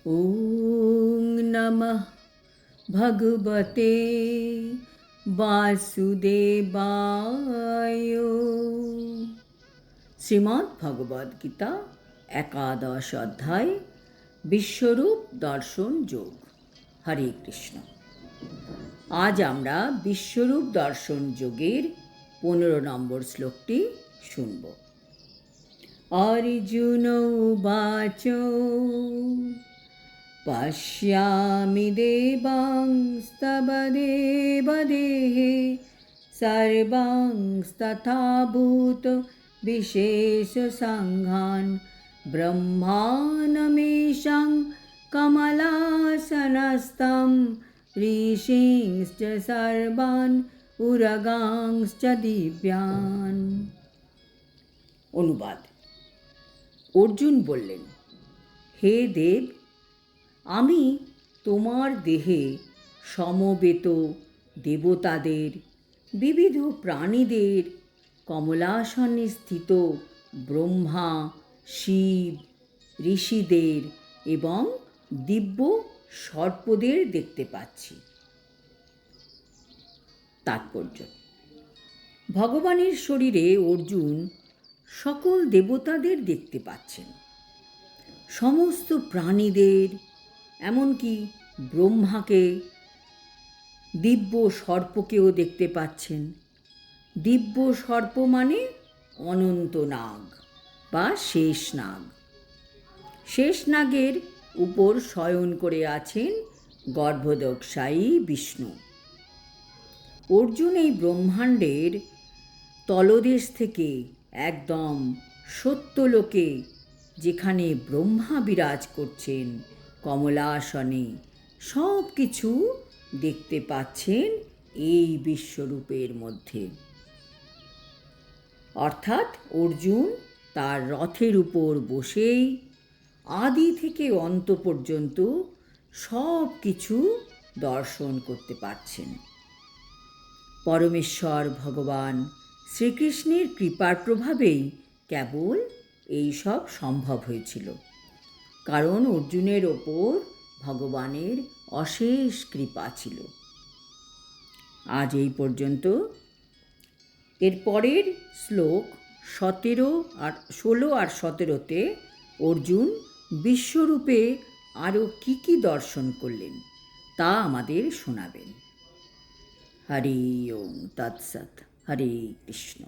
ওং নমঃ ভগবতে বাসুদেবায়। শ্রীমদ্ ভগবদ গীতা একাদশ অধ্যায় বিশ্বরূপ দর্শন যোগ। হরে কৃষ্ণ। আজ আমরা বিশ্বরূপ দর্শন যোগের 15 নম্বর শ্লোকটি শুনব। অর্জুন উবাচ পশ্যামি দেবাংস্তব দেবদেহে সর্বাংস্তথা ভূত বিশেষ সংঘান ব্রহ্মানমেশং কমলাসনস্থং ঋষিংশ্চ সর্বান উরগাংশ্চ দিব্যান। অনুবাদ। অর্জুন বললেন, হে দেব, আমি তোমার দেহে সমবেত দেবতাদের, বিবিধ প্রাণীদের, কমলাসনে স্থিত ব্রহ্মা, শিব, ঋষিদের এবং দিব্য সর্পদের দেখতে পাচ্ছি। তাৎপর্য: ভগবানের শরীরে অর্জুন সকল দেবতাদের দেখতে পাচ্ছেন, সমস্ত প্রাণীদের, এমনকি ব্রহ্মাকে, দিব্য সর্পকেও দেখতে পাচ্ছেন। দিব্য সর্প মানে অনন্ত নাগ বা শেষ নাগ। শেষ নাগের উপর শয়ন করে আছেন গর্ভদক্ষায়ী বিষ্ণু। অর্জুন এই ব্রহ্মাণ্ডের তলদেশ থেকে একদম সত্যলোকে, যেখানে ব্রহ্মা বিরাজ করছেন কমলাসনে, সব কিছু দেখতে পাচ্ছেন এই বিশ্বরূপের মধ্যে। অর্থাৎ অর্জুন তার রথের উপর বসেই আদি থেকে অন্ত পর্যন্ত সব কিছু দর্শন করতে পারছেন। পরমেশ্বর ভগবান শ্রীকৃষ্ণের কৃপার প্রভাবেই কেবল এই সব সম্ভব হয়েছিল, কারণ অর্জুনের ওপর ভগবানের অশেষ কৃপা ছিল। আজ এই পর্যন্ত। এর পরের শ্লোক 16 আর 17-তে অর্জুন বিশ্বরূপে আরও কি দর্শন করলেন তা আমাদের শোনাবেন। হরি ওম তৎসৎ। হরে কৃষ্ণ।